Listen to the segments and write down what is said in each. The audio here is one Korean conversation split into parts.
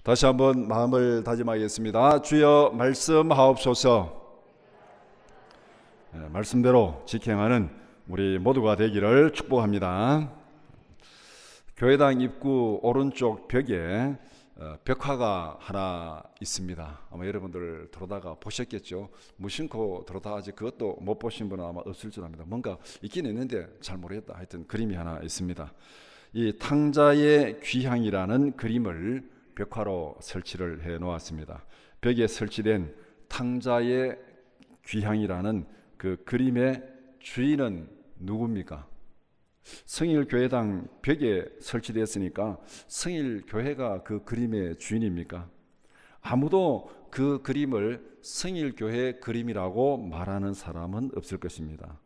다시 한번 마음을 다짐하겠습니다. 주여 말씀하옵소서. 말씀대로 직행하는 우리 모두가 되기를 축복합니다. 교회당 입구 오른쪽 벽에 벽화가 하나 있습니다. 아마 여러분들 들어다가 보셨겠죠. 무심코 들어다 아직 그것도 못 보신 분은 아마 없을 줄 압니다. 뭔가 있긴 있는데 잘 모르겠다. 하여튼 그림이 하나 있습니다. 이 탕자의 귀향이라는 그림을 벽화로 설치를 해 놓았습니다. 벽에 설치된 탕자의 귀향이라는 그 그림의 주인은 누굽니까? 성일교회당 벽에 설치됐으니까 성일교회가 그 그림의 주인입니까? 아무도 그 그림을 성일교회 그림이라고 말하는 사람은 없을 것입니다.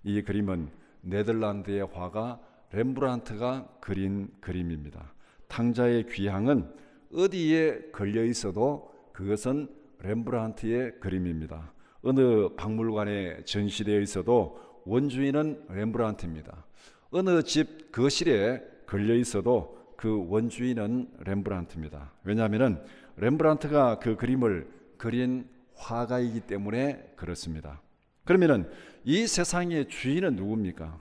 이 그림은 네덜란드의 화가 렘브란트가 그린 그림입니다. 탕자의 귀향은 어디에 걸려 있어도 그것은 렘브란트의 그림입니다. 어느 박물관에 전시되어 있어도 원주인은 렘브란트입니다. 어느 집 거실에 걸려 있어도 그 원주인은 렘브란트입니다. 왜냐하면 렘브란트가 그 그림을 그린 화가이기 때문에 그렇습니다. 그러면 이 세상의 주인은 누굽니까?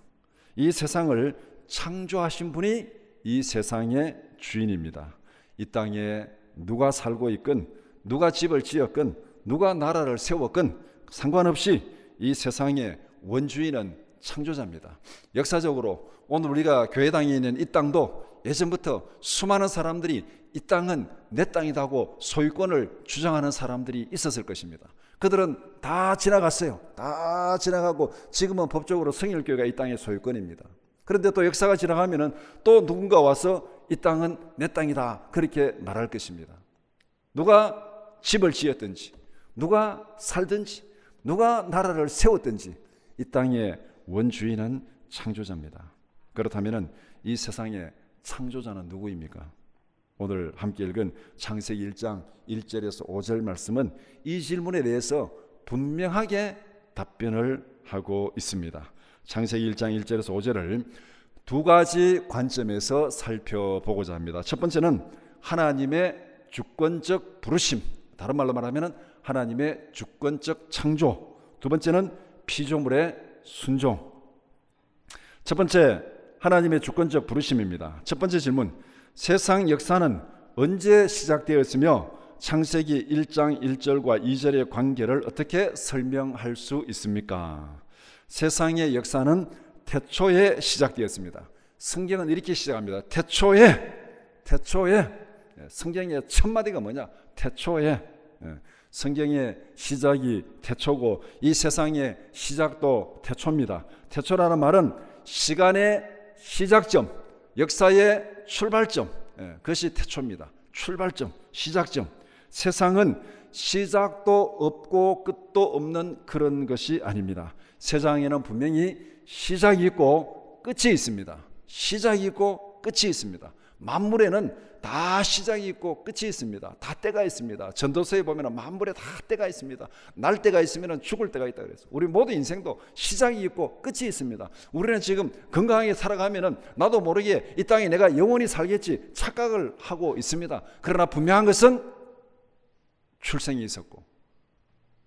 이 세상을 창조하신 분이 이 세상의 주인입니다. 이 땅에 누가 살고 있건, 누가 집을 지었건, 누가 나라를 세웠건 상관없이 이 세상의 원주인은 창조자입니다. 역사적으로 오늘 우리가 교회당에 있는 이 땅도 예전부터 수많은 사람들이 이 땅은 내 땅이라고 소유권을 주장하는 사람들이 있었을 것입니다. 그들은 다 지나갔어요. 다 지나가고 지금은 법적으로 성일교회가 이 땅의 소유권입니다. 그런데 또 역사가 지나가면은 또 누군가 와서 이 땅은 내 땅이다 그렇게 말할 것입니다. 누가 집을 지었든지, 누가 살든지, 누가 나라를 세웠든지 이 땅의 원주인은 창조자입니다. 그렇다면 이 세상의 창조자는 누구입니까? 오늘 함께 읽은 창세기 1장 1절에서 5절 말씀은 이 질문에 대해서 분명하게 답변을 하고 있습니다. 창세기 1장 1절에서 5절을 두 가지 관점에서 살펴보고자 합니다. 첫 번째는 하나님의 주권적 부르심, 다른 말로 말하면 하나님의 주권적 창조. 두 번째는 피조물의 순종. 첫 번째, 하나님의 주권적 부르심입니다. 첫 번째 질문, 세상 역사는 언제 시작되었으며 창세기 1장 1절과 2절의 관계를 어떻게 설명할 수 있습니까? 세상의 역사는 태초에 시작되었습니다. 성경은 이렇게 시작합니다. 태초에. 성경의 첫 마디가 뭐냐? 태초에. 성경의 시작이 태초고 이 세상의 시작도 태초입니다. 태초라는 말은 시간의 시작점, 역사의 출발점, 그것이 태초입니다. 출발점, 시작점. 세상은 시작도 없고 끝도 없는 그런 것이 아닙니다. 세상에는 분명히 시작이 있고 끝이 있습니다. 시작이 있고 끝이 있습니다. 만물에는 다 시작이 있고 끝이 있습니다. 다 때가 있습니다. 전도서에 보면 만물에 다 때가 있습니다. 날 때가 있으면 죽을 때가 있다 그랬어요. 우리 모두 인생도 시작이 있고 끝이 있습니다. 우리는 지금 건강하게 살아가면 나도 모르게 이 땅에 내가 영원히 살겠지 착각을 하고 있습니다. 그러나 분명한 것은 출생이 있었고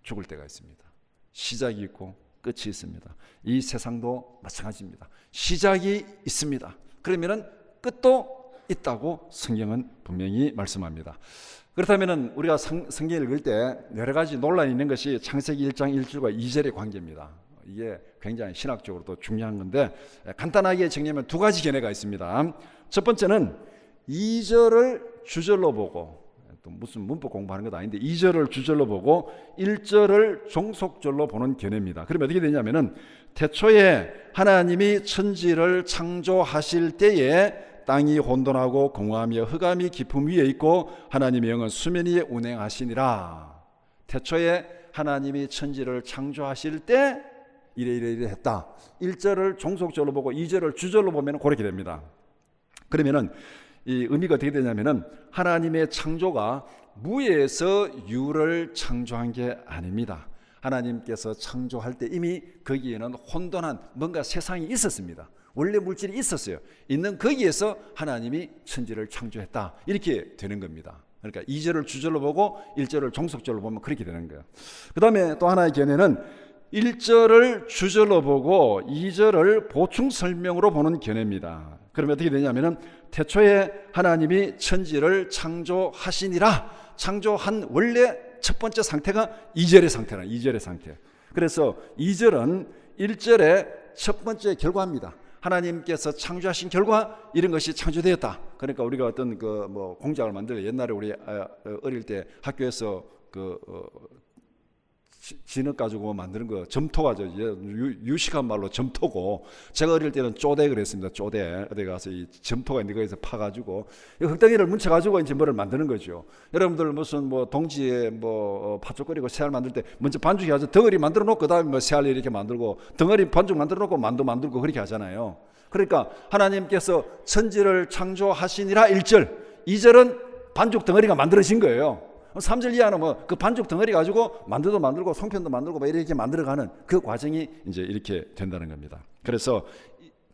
죽을 때가 있습니다. 시작이 있고 끝이 있습니다. 이 세상도 마찬가지입니다. 시작이 있습니다. 그러면 끝도 있다고 성경은 분명히 말씀합니다. 그렇다면 우리가 성경을 읽을 때 여러 가지 논란이 있는 것이 창세기 1장 1절과 2절의 관계입니다. 이게 굉장히 신학적으로도 중요한 건데 간단하게 정리하면 두 가지 견해가 있습니다. 첫 번째는 2절을 주절로 보고, 또 무슨 문법 공부하는 것도 아닌데 2절을 주절로 보고 1절을 종속절로 보는 견해입니다. 그러면 어떻게 되냐면은 태초에 하나님이 천지를 창조하실 때에 땅이 혼돈하고 공허하며 흑암이 깊음 위에 있고 하나님의 영은 수면 위에 운행하시니라. 태초에 하나님이 천지를 창조하실 때 이래 했다. 1절을 종속절로 보고 2절을 주절로 보면 그렇게 됩니다. 그러면은 이 의미가 어떻게 되냐면은 하나님의 창조가 무에서 유를 창조한 게 아닙니다. 하나님께서 창조할 때 이미 거기에는 혼돈한 뭔가 세상이 있었습니다. 원래 물질이 있었어요. 있는 거기에서 하나님이 천지를 창조했다. 이렇게 되는 겁니다. 그러니까 2절을 주절로 보고 1절을 종속절로 보면 그렇게 되는 거예요. 그 다음에 또 하나의 견해는 1절을 주절로 보고 2절을 보충 설명으로 보는 견해입니다. 그러면 어떻게 되냐면은 태초에 하나님이 천지를 창조하시니라, 창조한 원래 첫 번째 상태가 2절의 상태라, 2절의 상태. 그래서 2절은 1절의 첫 번째 결과입니다. 하나님께서 창조하신 결과 이런 것이 창조되었다. 그러니까 우리가 어떤 그 뭐 공작을 만들어, 옛날에 우리 어릴 때 학교에서 진흙 가지고 만드는 거 점토가 유식한 말로 점토고, 제가 어릴 때는 쪼대 그랬습니다. 쪼대. 어디 가서 이 점토가 있는 거에서 파가지고 흙덩이를 뭉쳐가지고 이제 뭐를 만드는 거죠. 여러분들 무슨 뭐 동지에 뭐 팥죽거리고 새알 만들 때 먼저 반죽이 아주 덩어리 만들어 놓고 그다음에 뭐 새알 이렇게 만들고 덩어리 반죽 만들어 놓고 만두 만들고 그렇게 하잖아요. 그러니까 하나님께서 천지를 창조하시니라 1절, 2절은 반죽 덩어리가 만들어진 거예요. 3절 이하는 뭐 그 반죽 덩어리 가지고 만두도 만들고 송편도 만들고 뭐 이렇게 만들어가는 그 과정이 이제 이렇게 된다는 겁니다. 그래서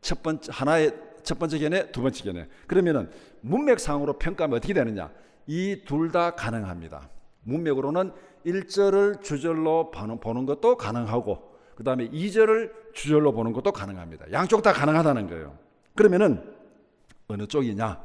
첫 번째 견해, 두 번째 견해. 그러면은 문맥상으로 평가하면 어떻게 되느냐? 이 둘 다 가능합니다. 문맥으로는 1절을 주절로 보는 것도 가능하고, 그 다음에 2절을 주절로 보는 것도 가능합니다. 양쪽 다 가능하다는 거예요. 그러면은 어느 쪽이냐?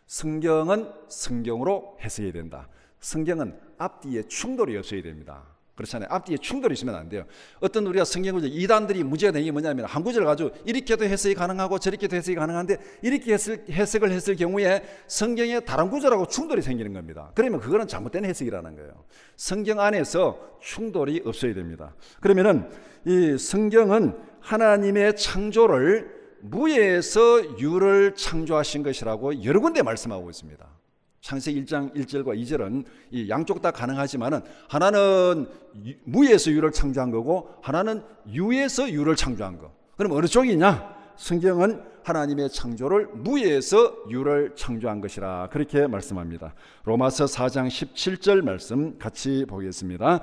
성경은 성경으로 해석해야 된다. 성경은 앞뒤에 충돌이 없어야 됩니다. 그렇잖아요. 앞뒤에 충돌이 있으면 안 돼요. 어떤 우리가 성경 구절, 이단들이 문제가 되는 게 뭐냐면 한 구절을 가지고 이렇게도 해석이 가능하고 저렇게도 해석이 가능한데, 이렇게 해석을 했을 경우에 성경의 다른 구절하고 충돌이 생기는 겁니다. 그러면 그거는 잘못된 해석이라는 거예요. 성경 안에서 충돌이 없어야 됩니다. 그러면은 이 성경은 하나님의 창조를 무에서 유를 창조하신 것이라고 여러 군데 말씀하고 있습니다. 창세기 1장 1절과 2절은 이 양쪽 다 가능하지만은 하나는 무에서 유를 창조한 거고 하나는 유에서 유를 창조한 거. 그럼 어느 쪽이냐? 성경은 하나님의 창조를 무에서 유를 창조한 것이라 그렇게 말씀합니다. 로마서 4장 17절 말씀 같이 보겠습니다.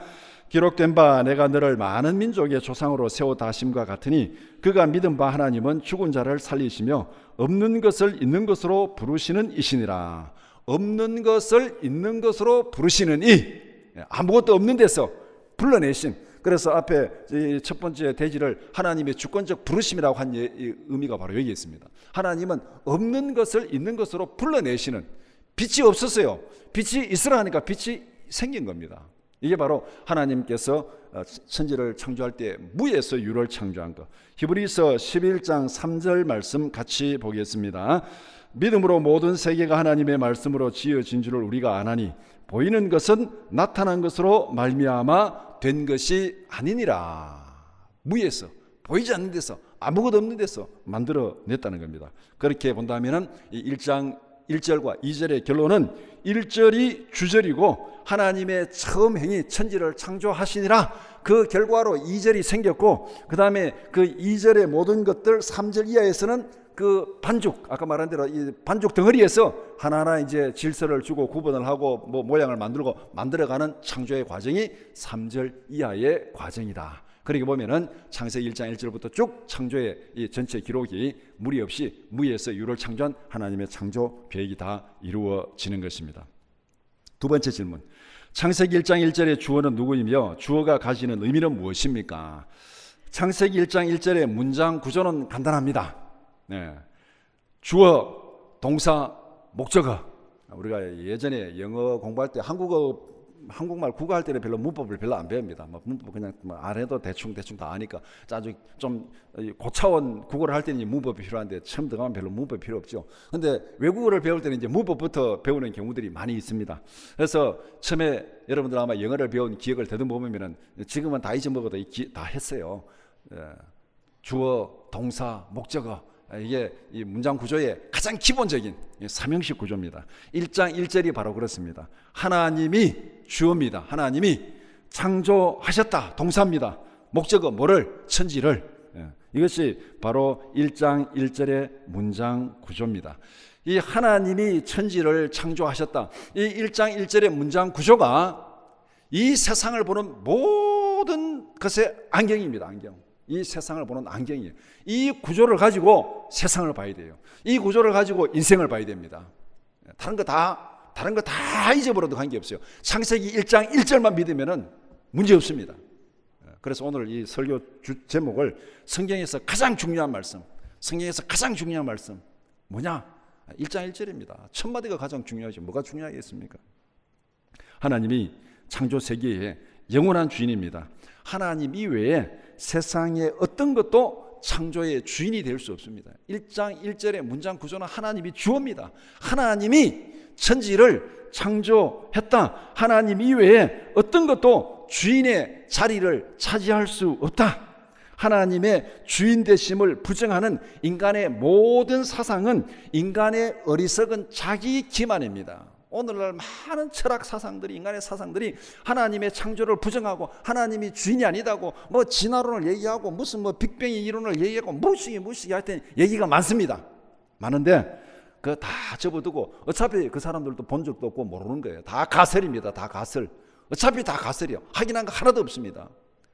기록된 바 내가 너를 많은 민족의 조상으로 세우다 하심과 같으니 그가 믿은 바 하나님은 죽은 자를 살리시며 없는 것을 있는 것으로 부르시는 이시니라. 없는 것을 있는 것으로 부르시는 이, 아무것도 없는 데서 불러내신. 그래서 앞에 첫 번째 대지를 하나님의 주권적 부르심이라고 한 의미가 바로 여기 있습니다. 하나님은 없는 것을 있는 것으로 불러내시는. 빛이 없었어요. 빛이 있으라 하니까 빛이 생긴 겁니다. 이게 바로 하나님께서 천지를 창조할 때 무에서 유를 창조한 것. 히브리서 11장 3절 말씀 같이 보겠습니다. 믿음으로 모든 세계가 하나님의 말씀으로 지어진 줄을 우리가 아나니 보이는 것은 나타난 것으로 말미암아 된 것이 아니니라. 무에서, 보이지 않는 데서, 아무것도 없는 데서 만들어냈다는 겁니다. 그렇게 본다면 이 1장 1절과 2절의 결론은 1절이 주절이고 하나님의 처음 행위 천지를 창조하시니라, 그 결과로 2절이 생겼고, 그 다음에 그 2절의 모든 것들 3절 이하에서는 그 반죽, 아까 말한 대로 이 반죽 덩어리에서 하나하나 이제 질서를 주고 구분을 하고 뭐 모양을 만들어가는 창조의 과정이 3절 이하의 과정이다. 그렇게 보면은 창세기 1장 1절부터 쭉 창조의 이 전체 기록이 무리 없이 무에서 유를 창조한 하나님의 창조 계획이 다 이루어지는 것입니다. 두 번째 질문. 창세기 1장 1절의 주어는 누구이며 주어가 가지는 의미는 무엇입니까? 창세기 1장 1절의 문장 구조는 간단합니다. 네. 주어, 동사, 목적어. 우리가 예전에 영어 공부할 때 한국말 국어할 때는 별로 문법을 별로 안 배웁니다. 문법 그냥 안 해도 대충 다 아니까. 아주 좀 고차원 국어를 할 때는 문법이 필요한데 처음 들어가면 별로 문법이 필요 없죠. 근데 외국어를 배울 때는 이제 문법부터 배우는 경우들이 많이 있습니다. 그래서 처음에 여러분들 아마 영어를 배운 기억을 더듬어 보면은 지금은 다 잊어먹어도 다 했어요. 주어, 동사, 목적어. 이게 이 문장 구조의 가장 기본적인 삼형식 구조입니다. 1장 1절이 바로 그렇습니다. 하나님이 주어입니다. 하나님이 창조하셨다. 동사입니다. 목적어 뭐를? 천지를. 이것이 바로 1장 1절의 문장 구조입니다. 이 하나님이 천지를 창조하셨다. 이 1장 1절의 문장 구조가 이 세상을 보는 모든 것의 안경입니다. 안경. 이 세상을 보는 안경이에요. 이 구조를 가지고 세상을 봐야 돼요. 이 구조를 가지고 인생을 봐야 됩니다. 다른 거 다 다른 거 다 잊어버려도 관계없어요. 창세기 1장 1절만 믿으면 문제 없습니다. 그래서 오늘 이 설교 제목을 성경에서 가장 중요한 말씀, 성경에서 가장 중요한 말씀 뭐냐? 1장 1절입니다. 첫 마디가 가장 중요하죠. 뭐가 중요하겠습니까? 하나님이 창조 세계의 영원한 주인입니다. 하나님 이외에 세상의 어떤 것도 창조의 주인이 될 수 없습니다. 1장 1절의 문장 구조는 하나님이 주어입니다. 하나님이 천지를 창조했다. 하나님 이외에 어떤 것도 주인의 자리를 차지할 수 없다. 하나님의 주인 되심을 부정하는 인간의 모든 사상은 인간의 어리석은 자기 기만입니다. 오늘날 많은 철학 사상들이, 인간의 사상들이 하나님의 창조를 부정하고 하나님이 주인이 아니다고 뭐 진화론을 얘기하고 무슨 뭐 빅뱅 이론을 얘기하고 무식이 하여튼 얘기가 많습니다. 많은데 그거 다 접어두고 어차피 그 사람들도 본 적도 없고 모르는 거예요. 다 가설입니다. 다 가설. 어차피 다 가설이요. 확인한 거 하나도 없습니다.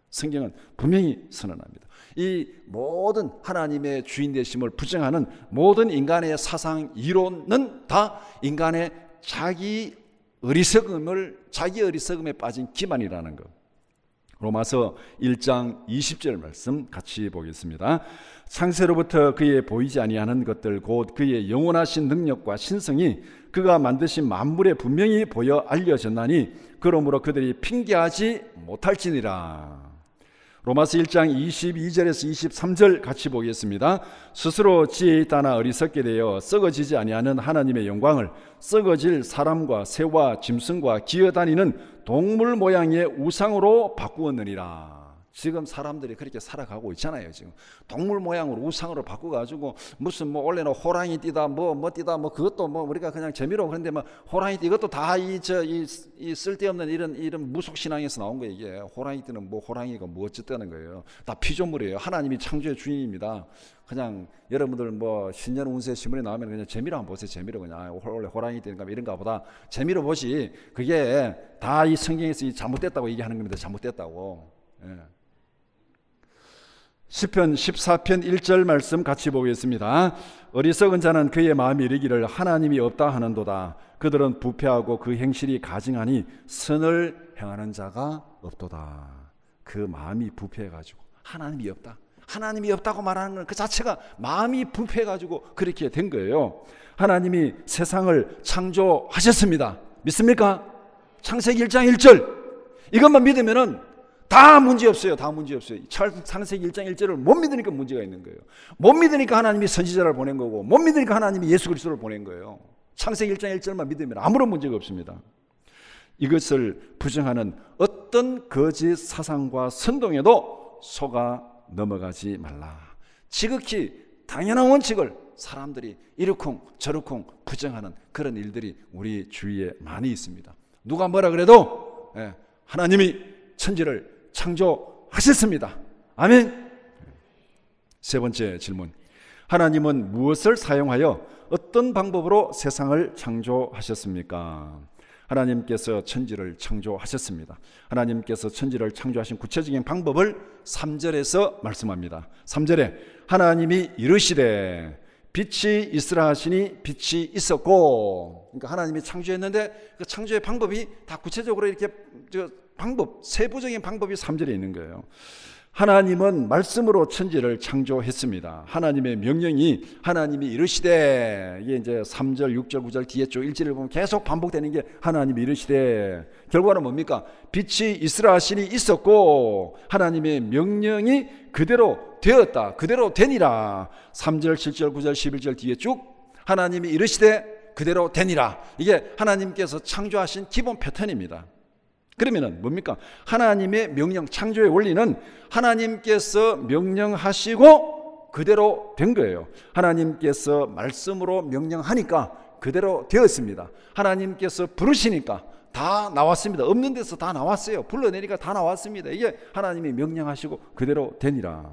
성경은 분명히 선언합니다. 이 모든 하나님의 주인 되심을 부정하는 모든 인간의 사상 이론은 다 인간의 자기 어리석음에 빠진 기만이라는 것. 로마서 1장 20절 말씀 같이 보겠습니다. 창세로부터 그의 보이지 아니하는 것들 곧 그의 영원하신 능력과 신성이 그가 만드신 만물에 분명히 보여 알려졌나니 그러므로 그들이 핑계하지 못할지니라. 로마서 1장 22절에서 23절 같이 보겠습니다. 스스로 지혜에 따라 어리석게 되어 썩어지지 아니하는 하나님의 영광을 썩어질 사람과 새와 짐승과 기어다니는 동물 모양의 우상으로 바꾸었느니라. 지금 사람들이 그렇게 살아가고 있잖아요. 지금 동물 모양으로 우상으로 바꿔가지고 무슨 뭐 원래는 호랑이 띠다 뭐 띠다 뭐 그것도 뭐 우리가 그냥 재미로 그런데 뭐 호랑이 띠 이것도 다 이 쓸데없는 이런 무속 신앙에서 나온 거예요. 이게 호랑이 띠는 뭐 호랑이가 뭐 어쨌다는 거예요. 다 피조물이에요. 하나님이 창조의 주인입니다. 그냥 여러분들 뭐 신년 운세 신문에 나오면 그냥 재미로 한번 보세요. 재미로 그냥 원래 호랑이 띠인가 이런가 보다 재미로 보지. 그게 다 이 성경에서 잘못됐다고 얘기하는 겁니다. 잘못됐다고. 예. 시편 14편 1절 말씀 같이 보겠습니다. 어리석은 자는 그의 마음이 이르기를 하나님이 없다 하는도다. 그들은 부패하고 그 행실이 가증하니 선을 행하는 자가 없도다. 그 마음이 부패해가지고 하나님이 없다. 하나님이 없다고 말하는 건 그 자체가 마음이 부패해가지고 그렇게 된 거예요. 하나님이 세상을 창조하셨습니다. 믿습니까? 창세기 1장 1절 이것만 믿으면은 다 문제 없어요. 다 문제 없어요. 창세기 1장 1절을 못 믿으니까 문제가 있는 거예요. 못 믿으니까 하나님이 선지자를 보낸 거고 못 믿으니까 하나님이 예수 그리스도를 보낸 거예요. 창세기 1장 1절만 믿으면 아무런 문제가 없습니다. 이것을 부정하는 어떤 거짓 사상과 선동에도 속아 넘어가지 말라. 지극히 당연한 원칙을 사람들이 이러쿵 저러쿵 부정하는 그런 일들이 우리 주위에 많이 있습니다. 누가 뭐라 그래도 하나님이 천지를 창조하셨습니다. 아멘. 세 번째 질문. 하나님은 무엇을 사용하여 어떤 방법으로 세상을 창조하셨습니까? 하나님께서 천지를 창조하셨습니다. 하나님께서 천지를 창조하신 구체적인 방법을 3절에서 말씀합니다. 3절에 하나님이 이르시되 빛이 있으라 하시니 빛이 있었고. 그러니까 하나님이 창조했는데 그 창조의 방법이 다 구체적으로 이렇게 세부적인 방법이 3절에 있는 거예요. 하나님은 말씀으로 천지를 창조했습니다. 하나님의 명령이 하나님이 이르시되, 이게 이제 3절, 6절, 9절 뒤에 쪽 1절을 보면 계속 반복되는 게 하나님이 이르시되, 결과는 뭡니까? 빛이 있으라 하시니 있었고 하나님의 명령이 그대로 되었다. 그대로 되니라. 3절, 7절, 9절, 11절 뒤에 쭉 하나님이 이르시되 그대로 되니라. 이게 하나님께서 창조하신 기본 패턴입니다. 그러면은 뭡니까? 하나님의 명령, 창조의 원리는 하나님께서 명령하시고 그대로 된 거예요. 하나님께서 말씀으로 명령하니까 그대로 되었습니다. 하나님께서 부르시니까 다 나왔습니다. 없는 데서 다 나왔어요. 불러내니까 다 나왔습니다. 이게 하나님이 명령하시고 그대로 되니라.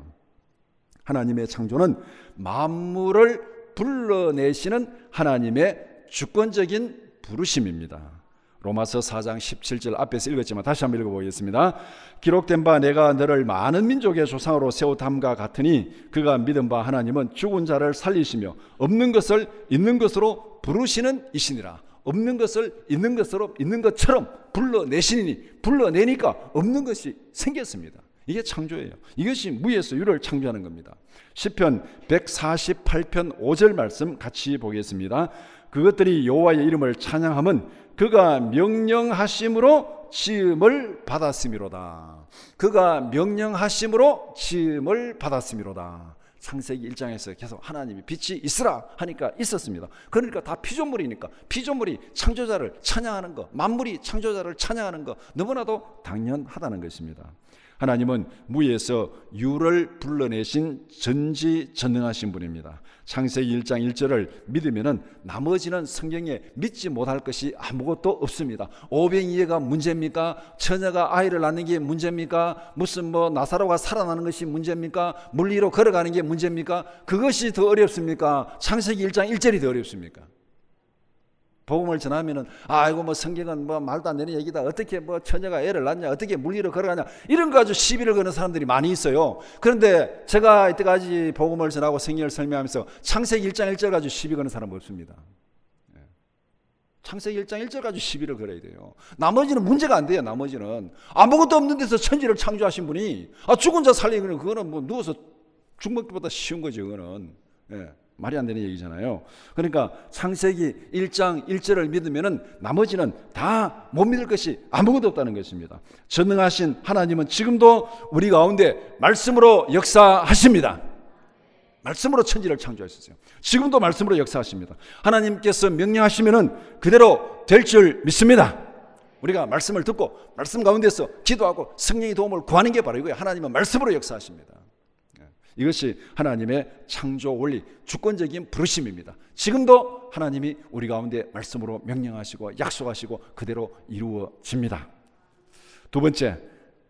하나님의 창조는 만물을 불러내시는 하나님의 주권적인 부르심입니다. 로마서 4장 17절 앞에서 읽었지만 다시 한번 읽어보겠습니다. 기록된 바 내가 너를 많은 민족의 조상으로 세우담과 같으니 그가 믿은 바 하나님은 죽은 자를 살리시며 없는 것을 있는 것으로 부르시는 이시니라. 없는 것을 있는 것으로 있는 것처럼 불러내시니 불러내니까 없는 것이 생겼습니다. 이게 창조예요. 이것이 무에서 유를 창조하는 겁니다. 시편 148편 5절 말씀 같이 보겠습니다. 그것들이 여호와의 이름을 찬양함은 그가 명령하심으로 지음을 받았음이로다. 그가 명령하심으로 지음을 받았음이로다. 창세기 1장에서 계속 하나님이 빛이 있으라 하니까 있었습니다. 그러니까 다 피조물이니까 피조물이 창조자를 찬양하는 거, 만물이 창조자를 찬양하는 거 너무나도 당연하다는 것입니다. 하나님은 무에서 유를 불러내신 전지전능하신 분입니다. 창세기 1장 1절을 믿으면은 나머지는 성경에 믿지 못할 것이 아무것도 없습니다. 오병이어가 문제입니까? 처녀가 아이를 낳는 게 문제입니까? 무슨 나사로가 살아나는 것이 문제입니까? 물 위로 걸어가는 게 문제입니까? 그것이 더 어렵습니까? 창세기 1장 1절이 더 어렵습니까? 복음을 전하면은 이거 성경은 말도 안 되는 얘기다. 어떻게 처녀가 애를 낳냐? 어떻게 물 위로 걸어가냐? 이런 거 가지고 시비를 거는 사람들이 많이 있어요. 그런데 제가 이때까지 복음을 전하고 성경을 설명하면서 창세기 1장 1절 가지고 시비 거는 사람 없습니다. 창세기 1장 1절 가지고 시비를 걸어야 돼요. 나머지는 문제가 안 돼요. 나머지는 아무것도 없는 데서 천지를 창조하신 분이 죽은 자 살리는 그거는 누워서 죽먹기보다 쉬운 거죠. 그거는 말이 안 되는 얘기잖아요. 그러니까 창세기 1장 1절을 믿으면은 나머지는 다 못 믿을 것이 아무것도 없다는 것입니다. 전능하신 하나님은 지금도 우리 가운데 말씀으로 역사하십니다. 말씀으로 천지를 창조하셨어요. 지금도 말씀으로 역사하십니다. 하나님께서 명령하시면은 그대로 될 줄 믿습니다. 우리가 말씀을 듣고 말씀 가운데서 기도하고 성령의 도움을 구하는 게 바로 이거예요. 하나님은 말씀으로 역사하십니다. 이것이 하나님의 창조 원리, 주권적인 부르심입니다. 지금도 하나님이 우리 가운데 말씀으로 명령하시고 약속하시고 그대로 이루어집니다. 두 번째,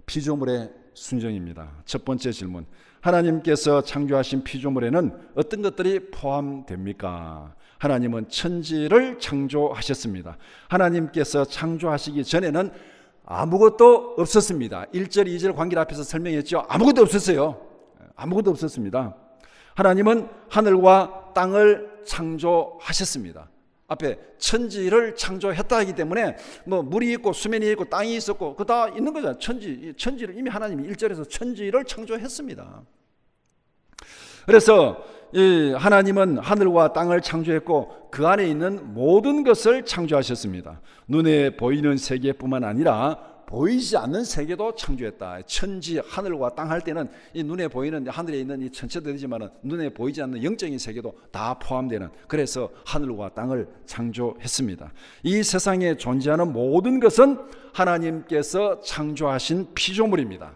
피조물의 순종입니다. 첫 번째 질문, 하나님께서 창조하신 피조물에는 어떤 것들이 포함됩니까? 하나님은 천지를 창조하셨습니다. 하나님께서 창조하시기 전에는 아무것도 없었습니다. 1절, 2절 관계를 앞에서 설명했죠. 아무것도 없었어요. 아무것도 없었습니다. 하나님은 하늘과 땅을 창조하셨습니다. 앞에 천지를 창조했다 하기 때문에 물이 있고 수면이 있고 땅이 있었고 그거 다 있는 거잖아요. 천지를 이미 하나님이 1절에서 천지를 창조했습니다. 그래서 이 하나님은 하늘과 땅을 창조했고 그 안에 있는 모든 것을 창조하셨습니다. 눈에 보이는 세계뿐만 아니라 보이지 않는 세계도 창조했다. 천지, 하늘과 땅 할 때는 이 눈에 보이는 하늘에 있는 이 천체들이지만 눈에 보이지 않는 영적인 세계도 다 포함되는, 그래서 하늘과 땅을 창조했습니다. 이 세상에 존재하는 모든 것은 하나님께서 창조하신 피조물입니다.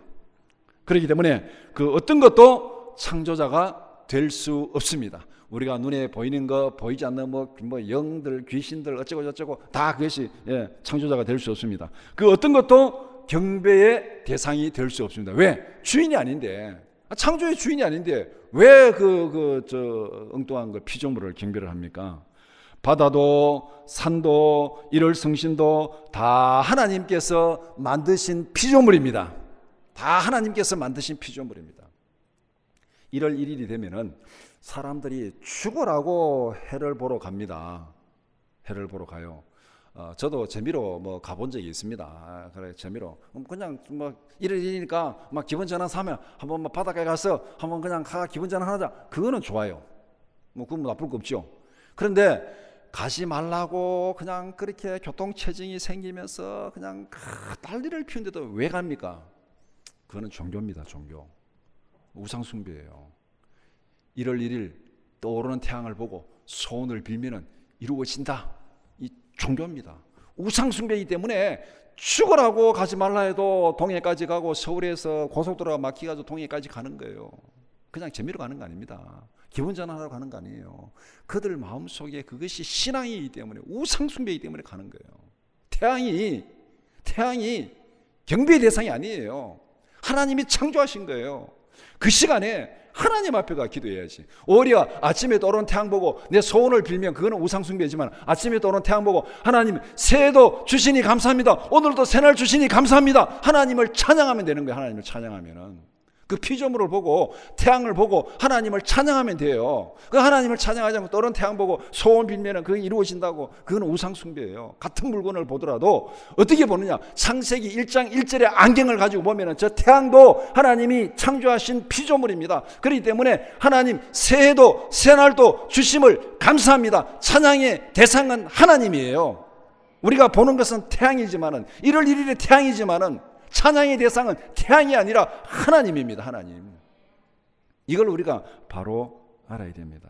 그렇기 때문에 그 어떤 것도 창조자가 될 수 없습니다. 우리가 눈에 보이는 거, 보이지 않는 영들, 귀신들 어쩌고 저쩌고 다 그것이 창조자가 될 수 없습니다. 그 어떤 것도 경배의 대상이 될 수 없습니다. 왜? 주인이 아닌데, 창조의 주인이 아닌데 왜 엉뚱한 피조물을 경배를 합니까? 바다도 산도 일월성신도 다 하나님께서 만드신 피조물입니다. 다 하나님께서 만드신 피조물입니다. 1월 1일이 되면은 사람들이 죽으라고 해를 보러 갑니다. 해를 보러 가요. 저도 재미로 가본 적이 있습니다. 그래, 재미로. 그냥 1월 1일이니까 막 기분 전환 사면 한번 바닷가에 가서 한번 그냥 기분 전환 하자. 그거는 좋아요. 그건 나쁠 거 없죠. 그런데 가지 말라고 그냥 그렇게 교통체증이 생기면서 그냥 난리를 피우는데도 왜 갑니까? 그거는 종교입니다. 종교. 우상숭배예요. 1월 1일 떠오르는 태양을 보고 소원을 빌면은 이루어진다. 이 종교입니다. 우상숭배이기 때문에 죽으라고 가지 말라 해도 동해까지 가고 서울에서 고속도로가 막히가지고 동해까지 가는 거예요. 그냥 재미로 가는 거 아닙니다. 기분 전환하러 가는 거 아니에요. 그들 마음속에 그것이 신앙이기 때문에, 우상숭배이기 때문에 가는 거예요. 태양이 경배의 대상이 아니에요. 하나님이 창조하신 거예요. 그 시간에 하나님 앞에 가 기도해야지. 오히려 아침에 떠오르는 태양 보고 내 소원을 빌면 그거는 우상숭배지만, 아침에 떠오르는 태양 보고 하나님 새해도 주시니 감사합니다, 오늘도 새날 주시니 감사합니다, 하나님을 찬양하면 되는 거예요. 하나님을 찬양하면은 그 피조물을 보고 태양을 보고 하나님을 찬양하면 돼요. 그 하나님을 찬양하지 않고 떠오른 태양 보고 소원 빌면은 그게 이루어진다고? 그건 우상 숭배예요. 같은 물건을 보더라도 어떻게 보느냐? 창세기 1장 1절의 안경을 가지고 보면은 저 태양도 하나님이 창조하신 피조물입니다. 그렇기 때문에 하나님 새해도 새날도 주심을 감사합니다. 찬양의 대상은 하나님이에요. 우리가 보는 것은 태양이지만은 1월 1일의 태양이지만은 찬양의 대상은 태양이 아니라 하나님입니다. 하나님. 이걸 우리가 바로 알아야 됩니다.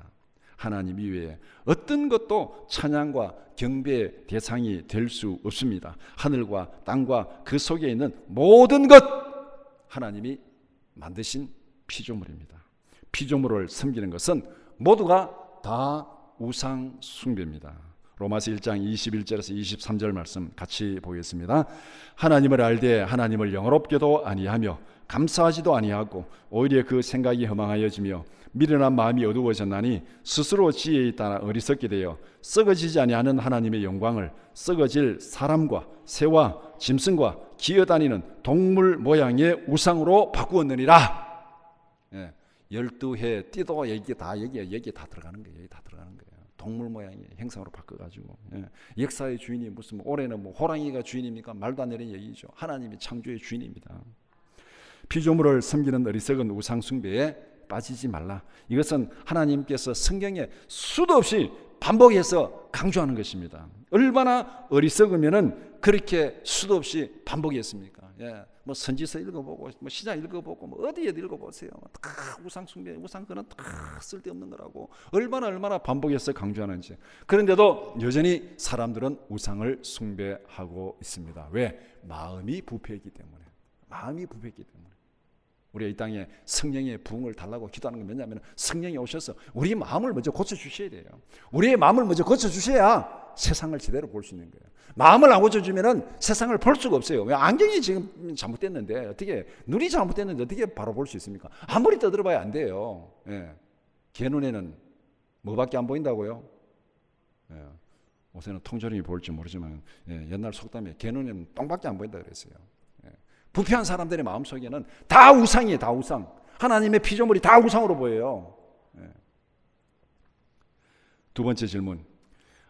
하나님 이외에 어떤 것도 찬양과 경배의 대상이 될 수 없습니다. 하늘과 땅과 그 속에 있는 모든 것 하나님이 만드신 피조물입니다. 피조물을 섬기는 것은 모두가 다 우상 숭배입니다. 로마서 1장 21절에서 23절 말씀 같이 보겠습니다. 하나님을 알되 하나님을 영화롭게도 아니하며 감사하지도 아니하고 오히려 그 생각이 허망하여지며 미련한 마음이 어두워졌나니 스스로 지혜에 따라 어리석게 되어 썩어지지 아니하는 하나님의 영광을 썩어질 사람과 새와 짐승과 기어다니는 동물 모양의 우상으로 바꾸었느니라. 12해 띠도 여기 다 들어가는 거예요. 다 들어가는 거예요. 동물 모양의 형상으로 바꿔가지고 역사의 주인이 무슨 올해는 호랑이가 주인입니까? 말도 안 되는 얘기죠. 하나님이 창조의 주인입니다. 피조물을 섬기는 어리석은 우상 숭배에 빠지지 말라. 이것은 하나님께서 성경에 수도 없이 반복해서 강조하는 것입니다. 얼마나 어리석으면은 그렇게 수도 없이 반복했습니까? 뭐 선지서 읽어보고, 뭐 시장 읽어보고, 뭐 어디에 읽어보세요. 다 우상 숭배, 우상 그는 다 쓸데없는 거라고 얼마나 반복해서 강조하는지. 그런데도 여전히 사람들은 우상을 숭배하고 있습니다. 왜? 마음이 부패했기 때문에. 마음이 부패했기 때문에. 우리가 이 땅에 성령의 부흥을 달라고 기도하는 건 뭐냐면 성령이 오셔서 우리 마음을 먼저 고쳐주셔야 돼요. 우리의 마음을 먼저 고쳐주셔야 세상을 제대로 볼 수 있는 거예요. 마음을 안 고쳐주면은 세상을 볼 수가 없어요. 왜? 안경이 지금 잘못됐는데 어떻게, 눈이 잘못됐는데 어떻게 바로 볼 수 있습니까? 아무리 떠들어봐야 안 돼요. 개 눈에는 뭐밖에 안 보인다고요? 요새는 통조림이 보일지 모르지만 옛날 속담에 개 눈에는 똥밖에 안 보인다 그랬어요. 부패한 사람들의 마음속에는 다 우상이에요. 다 우상. 하나님의 피조물이 다 우상으로 보여요. 두 번째 질문.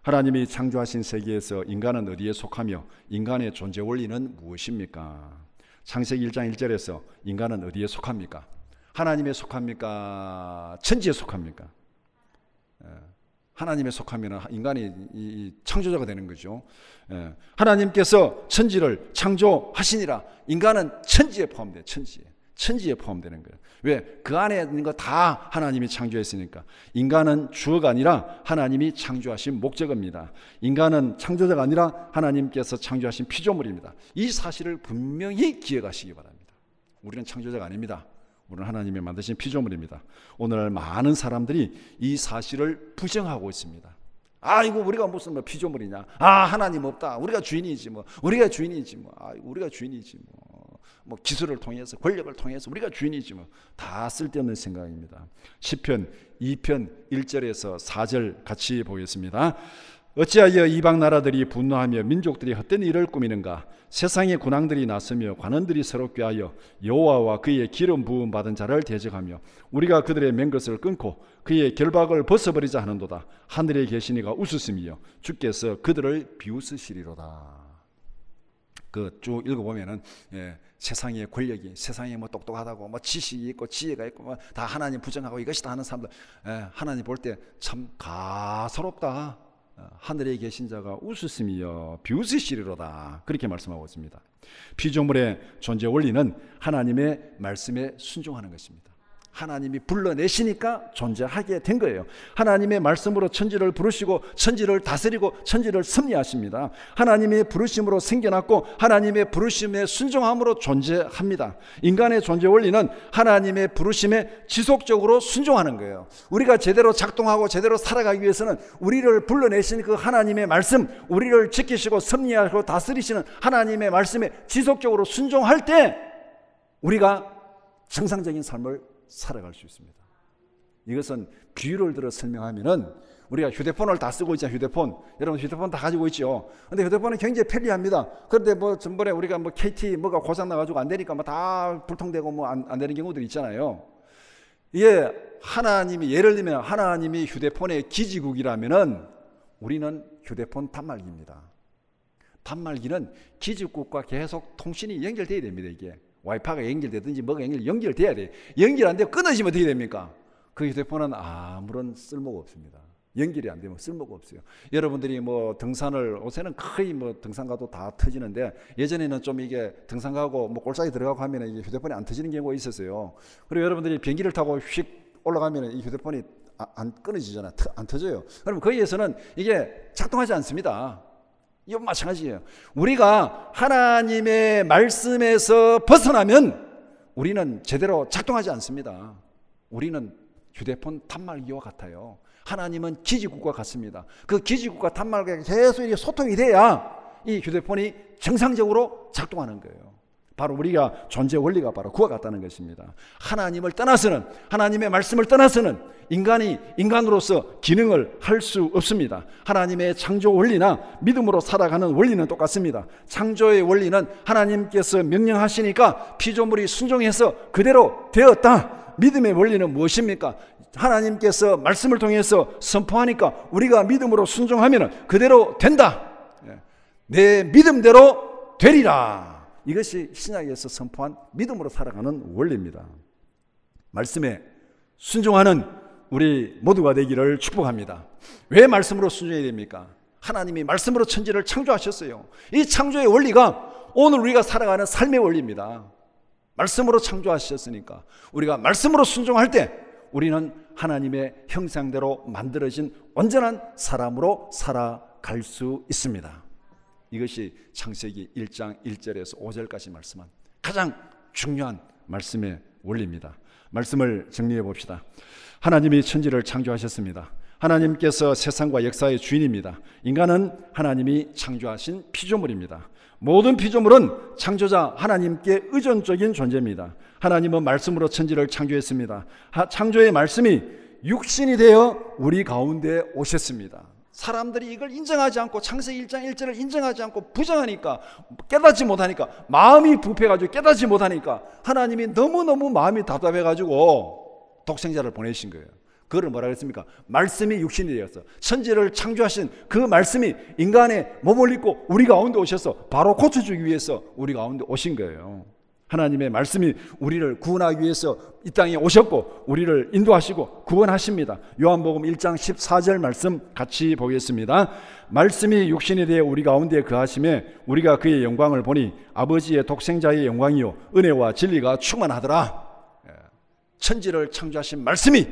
하나님이 창조하신 세계에서 인간은 어디에 속하며 인간의 존재 원리는 무엇입니까? 창세기 1장 1절에서 인간은 어디에 속합니까? 하나님에 속합니까? 천지에 속합니까? 하나님에 속하면 인간이 이 창조자가 되는 거죠. 하나님께서 천지를 창조하시니라. 인간은 천지에 포함돼요. 천지에 포함되는 거예요. 왜? 그 안에 있는 거 다 하나님이 창조했으니까. 인간은 주어가 아니라 하나님이 창조하신 목적어입니다. 인간은 창조자가 아니라 하나님께서 창조하신 피조물입니다. 이 사실을 분명히 기억하시기 바랍니다. 우리는 창조자가 아닙니다. 우리는 하나님이 만드신 피조물입니다. 오늘날 많은 사람들이 이 사실을 부정하고 있습니다. 이거 우리가 무슨 피조물이냐? 하나님 없다. 우리가 주인이지 뭐. 우리가 주인이지 뭐. 우리가 주인이지 뭐 기술을 통해서, 권력을 통해서 우리가 주인이지 뭐. 다 쓸데없는 생각입니다. 시편 2편 1절에서 4절 같이 보겠습니다. 어찌하여 이방 나라들이 분노하며 민족들이 헛된 일을 꾸미는가? 세상의 군왕들이 나서며 관원들이 서로 꾀하여 여호와와 그의 기름 부음 받은 자를 대적하며 우리가 그들의 맹것을 끊고 그의 결박을 벗어버리자 하는도다. 하늘에 계시니가 웃으심이여 주께서 그들을 비웃으시리로다. 그 쭉 읽어보면은 세상의 권력이, 세상에 뭐 똑똑하다고, 뭐 지식이 있고 지혜가 있고 뭐 다 하나님 부정하고 이것이다 하는 사람들, 하나님 볼 때 참 가소롭다. 하늘에 계신 자가 웃으심이여 비웃으시리로다. 그렇게 말씀하고 있습니다. 피조물의 존재 원리는 하나님의 말씀에 순종하는 것입니다. 하나님이 불러내시니까 존재하게 된 거예요. 하나님의 말씀으로 천지를 부르시고 천지를 다스리고 천지를 섭리하십니다. 하나님의 부르심으로 생겨났고 하나님의 부르심에 순종함으로 존재합니다. 인간의 존재 원리는 하나님의 부르심에 지속적으로 순종하는 거예요. 우리가 제대로 작동하고 제대로 살아가기 위해서는 우리를 불러내신 그 하나님의 말씀, 우리를 지키시고 섭리하고 다스리시는 하나님의 말씀에 지속적으로 순종할 때 우리가 정상적인 삶을 살아갈 수 있습니다. 이것은 비유를 들어 설명하면은 우리가 휴대폰을 다 쓰고 있잖아요. 휴대폰. 여러분 휴대폰 다 가지고 있죠. 근데 휴대폰은 굉장히 편리합니다. 그런데 뭐 전번에 우리가 뭐 KT 뭐가 고장 나가지고 안 되니까 뭐 다 불통되고 뭐 안 되는 경우들이 있잖아요. 이게 하나님이, 예를 들면 하나님이 휴대폰의 기지국이라면은 우리는 휴대폰 단말기입니다. 단말기는 기지국과 계속 통신이 연결돼야 됩니다. 이게 와이파이가 연결되든지 뭐가 연결돼야 돼요. 연결 안 되고 끊어지면 어떻게 됩니까? 그 휴대폰은 아무런 쓸모가 없습니다. 연결이 안 되면 쓸모가 없어요. 여러분들이 뭐 등산을, 요새는 거의 뭐 등산 가도 다 터지는데, 예전에는 좀 이게 등산 가고 뭐 골짜기 들어가고 하면 이게 휴대폰이 안 터지는 경우가 있었어요. 그리고 여러분들이 비행기를 타고 휙 올라가면 이 휴대폰이 안 끊어지잖아요. 안 터져요. 그러면 거기에서는 이게 작동하지 않습니다. 이건 마찬가지예요. 우리가 하나님의 말씀에서 벗어나면 우리는 제대로 작동하지 않습니다. 우리는 휴대폰 단말기와 같아요. 하나님은 기지국과 같습니다. 그 기지국과 단말기가 계속 이렇게 소통이 돼야 이 휴대폰이 정상적으로 작동하는 거예요. 바로 우리가 존재 원리가 바로 그와 같다는 것입니다. 하나님을 떠나서는, 하나님의 말씀을 떠나서는 인간이 인간으로서 기능을 할 수 없습니다. 하나님의 창조 원리나 믿음으로 살아가는 원리는 똑같습니다. 창조의 원리는 하나님께서 명령하시니까 피조물이 순종해서 그대로 되었다. 믿음의 원리는 무엇입니까? 하나님께서 말씀을 통해서 선포하니까 우리가 믿음으로 순종하면 그대로 된다. 내 믿음대로 되리라. 이것이 신약에서 선포한 믿음으로 살아가는 원리입니다. 말씀에 순종하는 우리 모두가 되기를 축복합니다. 왜 말씀으로 순종해야 됩니까? 하나님이 말씀으로 천지를 창조하셨어요. 이 창조의 원리가 오늘 우리가 살아가는 삶의 원리입니다. 말씀으로 창조하셨으니까 우리가 말씀으로 순종할 때 우리는 하나님의 형상대로 만들어진 온전한 사람으로 살아갈 수 있습니다. 이것이 창세기 1장 1절에서 5절까지 말씀한 가장 중요한 말씀의 원리입니다. 말씀을 정리해 봅시다. 하나님이 천지를 창조하셨습니다. 하나님께서 세상과 역사의 주인입니다. 인간은 하나님이 창조하신 피조물입니다. 모든 피조물은 창조자 하나님께 의존적인 존재입니다. 하나님은 말씀으로 천지를 창조했습니다. 창조의 말씀이 육신이 되어 우리 가운데 오셨습니다. 사람들이 이걸 인정하지 않고 창세기 1장 1절을 인정하지 않고 부정하니까, 깨닫지 못하니까, 마음이 부패해가지고 깨닫지 못하니까 하나님이 너무너무 마음이 답답해가지고 독생자를 보내신 거예요. 그거를 뭐라 그랬습니까? 말씀이 육신이 되어서 천지를 창조하신 그 말씀이 인간의 몸을 입고 우리 가운데 오셔서 바로 고쳐주기 위해서 우리 가운데 오신 거예요. 하나님의 말씀이 우리를 구원하기 위해서 이 땅에 오셨고 우리를 인도하시고 구원하십니다. 요한복음 1장 14절 말씀 같이 보겠습니다. 말씀이 육신이 되어 우리 가운데 거하심에 우리가 그의 영광을 보니 아버지의 독생자의 영광이요 은혜와 진리가 충만하더라. 천지를 창조하신 말씀이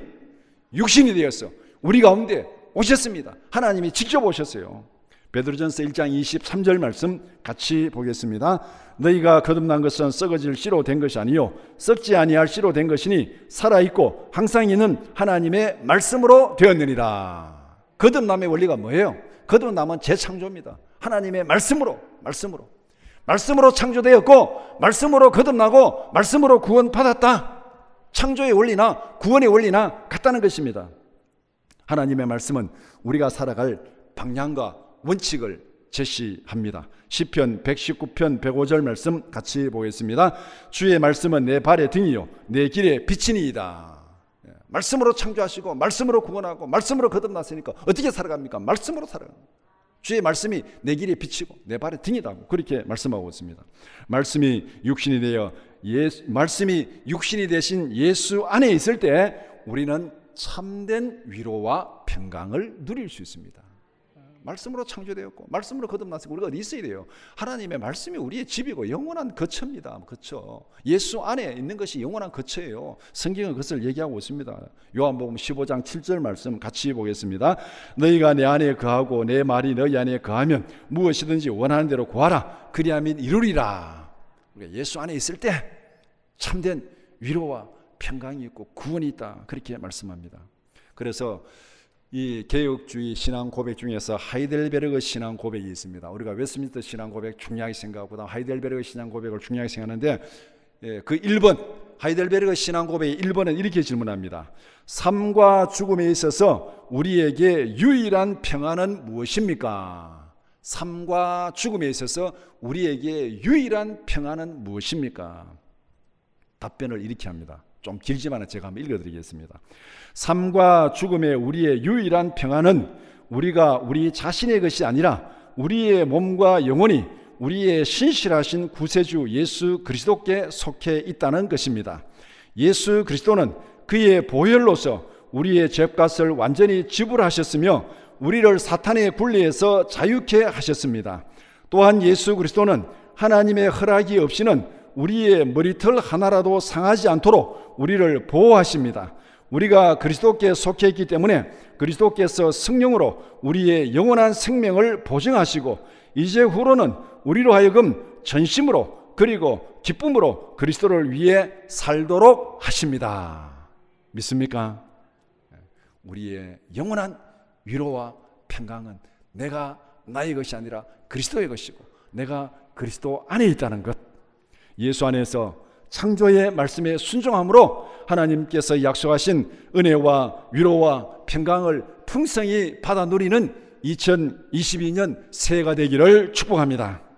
육신이 되어서 우리 가운데 오셨습니다. 하나님이 직접 오셨어요. 베드로전서 1장 23절 말씀 같이 보겠습니다. 너희가 거듭난 것은 썩어질 씨로 된 것이 아니요 썩지 아니할 씨로 된 것이니 살아있고 항상 있는 하나님의 말씀으로 되었느니라. 거듭남의 원리가 뭐예요? 거듭남은 재창조입니다. 하나님의 말씀으로 창조되었고 말씀으로 거듭나고 말씀으로 구원받았다. 창조의 원리나 구원의 원리나 같다는 것입니다. 하나님의 말씀은 우리가 살아갈 방향과 원칙을 제시합니다. 시편 119편 105절 말씀 같이 보겠습니다. 주의 말씀은 내 발의 등이요 내 길의 빛이니이다. 말씀으로 창조하시고 말씀으로 구원하고 말씀으로 거듭났으니까 어떻게 살아갑니까? 말씀으로 살아갑니다. 주의 말씀이 내 길의 빛이고 내 발의 등이다고 그렇게 말씀하고 있습니다. 말씀이 육신이 되어 말씀이 육신이 되신 예수 안에 있을 때 우리는 참된 위로와 평강을 누릴 수 있습니다. 말씀으로 창조되었고 말씀으로 거듭났으니까 우리가 어디 있어야 돼요? 하나님의 말씀이 우리의 집이고 영원한 거처입니다. 거처. 예수 안에 있는 것이 영원한 거처예요. 성경은 그것을 얘기하고 있습니다. 요한복음 15장 7절 말씀 같이 보겠습니다. 너희가 내 안에 거하고 내 말이 너희 안에 거하면 무엇이든지 원하는 대로 구하라. 그리하면 이루리라. 우리가 예수 안에 있을 때 참된 위로와 평강이 있고 구원이 있다. 그렇게 말씀합니다. 그래서 이 개혁주의 신앙 고백 중에서 하이델베르그 신앙 고백이 있습니다. 우리가 웨스트민스터 신앙 고백 중요하게 생각하고 하이델베르그 신앙 고백을 중요하게 생각하는데 그 1번 하이델베르그 신앙고백의 1번은 이렇게 질문합니다. 삶과 죽음에 있어서 우리에게 유일한 평안은 무엇입니까? 삶과 죽음에 있어서 우리에게 유일한 평안은 무엇입니까? 답변을 이렇게 합니다. 좀 길지만 제가 한번 읽어드리겠습니다. 삶과 죽음의 우리의 유일한 평안은 우리가 우리 자신의 것이 아니라 우리의 몸과 영혼이 우리의 신실하신 구세주 예수 그리스도께 속해 있다는 것입니다. 예수 그리스도는 그의 보혈로서 우리의 죄값을 완전히 지불하셨으며 우리를 사탄의 굴레에서 자유케 하셨습니다. 또한 예수 그리스도는 하나님의 허락이 없이는 우리의 머리털 하나라도 상하지 않도록 우리를 보호하십니다. 우리가 그리스도께 속해 있기 때문에 그리스도께서 성령으로 우리의 영원한 생명을 보증하시고 이제 후로는 우리로 하여금 전심으로 그리고 기쁨으로 그리스도를 위해 살도록 하십니다. 믿습니까? 우리의 영원한 위로와 평강은 내가 나의 것이 아니라 그리스도의 것이고 내가 그리스도 안에 있다는 것, 예수 안에서 창조의 말씀에 순종함으로 하나님께서 약속하신 은혜와 위로와 평강을 풍성히 받아 누리는 2022년 새해가 되기를 축복합니다.